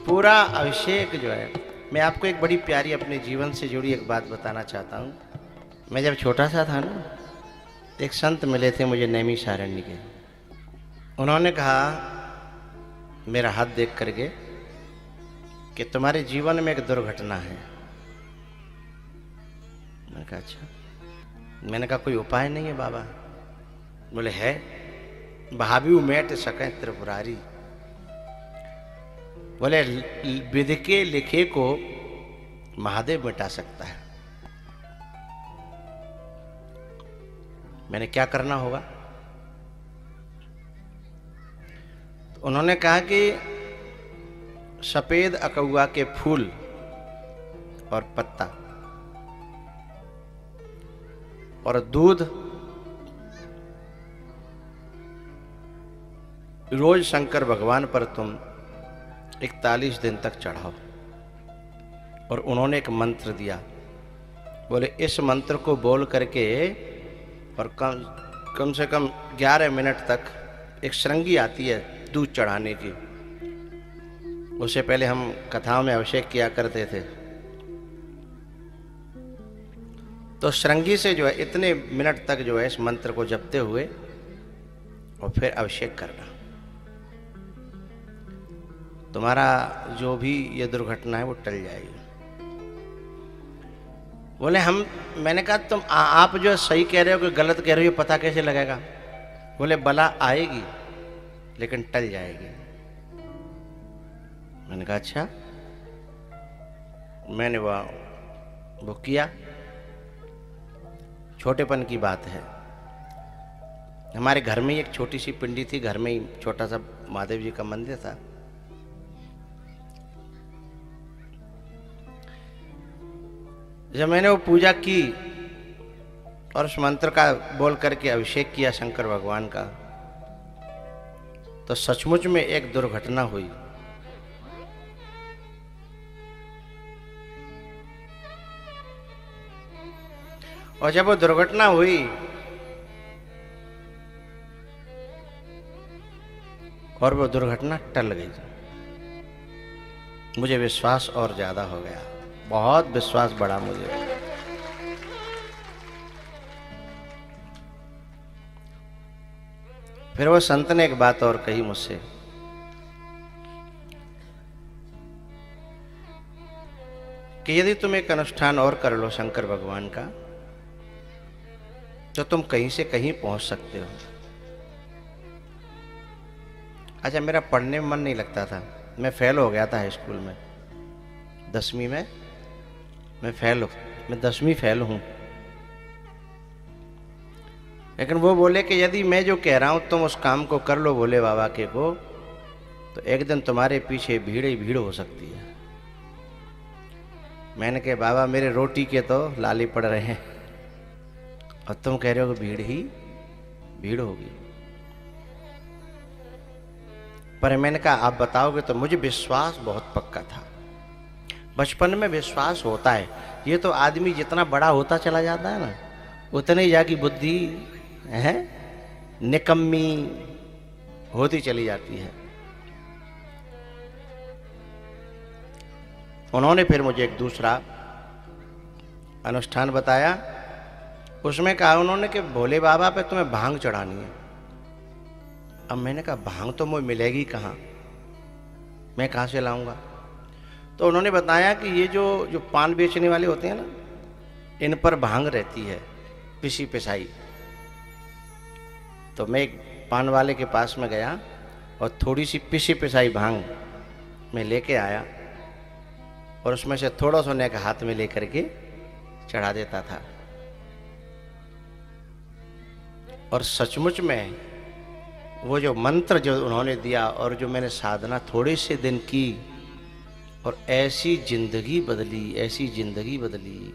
पूरा अभिषेक जो है, मैं आपको एक बड़ी प्यारी अपने जीवन से जुड़ी एक बात बताना चाहता हूँ। मैं जब छोटा सा था ना, एक संत मिले थे मुझे नैमिषारण्य के। उन्होंने कहा मेरा हाथ देख करके कि तुम्हारे जीवन में एक दुर्घटना है। मैंने कहा अच्छा। मैंने कहा कोई उपाय नहीं है बाबा? बोले है, बहावी मेट सकें त्रिपुरारी। बोले विधि के लिखे को महादेव मिटा सकता है। मैंने क्या करना होगा? तो उन्होंने कहा कि सफेद अकौआ के फूल और पत्ता और दूध रोज शंकर भगवान पर तुम 41 दिन तक चढ़ाओ। और उन्होंने एक मंत्र दिया। बोले इस मंत्र को बोल करके और कम से कम 11 मिनट तक एक श्रृंगी आती है दूध चढ़ाने की। उससे पहले हम कथाओं में अभिषेक किया करते थे। तो श्रृंगी से जो है इतने मिनट तक जो है इस मंत्र को जपते हुए और फिर अभिषेक करना। तुम्हारा जो भी ये दुर्घटना है वो टल जाएगी। बोले मैंने कहा तुम आप जो सही कह रहे हो कि गलत कह रहे हो पता कैसे लगेगा? बोले बला आएगी लेकिन टल जाएगी। मैंने कहा अच्छा। मैंने वो किया। छोटेपन की बात है। हमारे घर में ही एक छोटी सी पिंडी थी, घर में ही छोटा सा महादेव जी का मंदिर था। जब मैंने वो पूजा की और उस मंत्र का बोल करके अभिषेक किया शंकर भगवान का, तो सचमुच में एक दुर्घटना हुई। और जब वो दुर्घटना हुई और वो दुर्घटना टल गई, मुझे विश्वास और ज्यादा हो गया। बहुत विश्वास बढ़ा मुझे। फिर वो संत ने एक बात और कही मुझसे कि यदि तुम एक अनुष्ठान और कर लो शंकर भगवान का तो तुम कहीं से कहीं पहुंच सकते हो। अच्छा, मेरा पढ़ने में मन नहीं लगता था। मैं फेल हो गया था हाई स्कूल में, 10वीं में मैं 10वीं फेल हूं। लेकिन वो बोले कि यदि मैं जो कह रहा हूं तुम उस काम को कर लो बोले बाबा के को, तो एक दिन तुम्हारे पीछे भीड़ ही भीड़ हो सकती है। मैंने कहा बाबा मेरे रोटी के तो लाली पड़ रहे हैं और तुम कह रहे हो कि भीड़ ही भीड़ होगी। पर मैंने कहा आप बताओगे तो मुझे विश्वास बहुत पक्का था। बचपन में विश्वास होता है। ये तो आदमी जितना बड़ा होता चला जाता है ना, उतने ही जाकी बुद्धि है निकम्मी होती चली जाती है। उन्होंने फिर मुझे एक दूसरा अनुष्ठान बताया। उसमें कहा उन्होंने कि भोले बाबा पे तुम्हें भांग चढ़ानी है। अब मैंने कहा भांग तो मुझे मिलेगी कहाँ, मैं कहाँ से लाऊंगा? तो उन्होंने बताया कि ये जो पान बेचने वाले होते हैं ना, इन पर भांग रहती है पिसी पिसाई। तो मैं एक पान वाले के पास में गया और थोड़ी सी पिसी पिसाई भांग मैं लेके आया और उसमें से थोड़ा सा उन्हें हाथ में लेकर के चढ़ा देता था। और सचमुच में वो जो मंत्र जो उन्होंने दिया और जो मैंने साधना थोड़े से दिन की और ऐसी जिंदगी बदली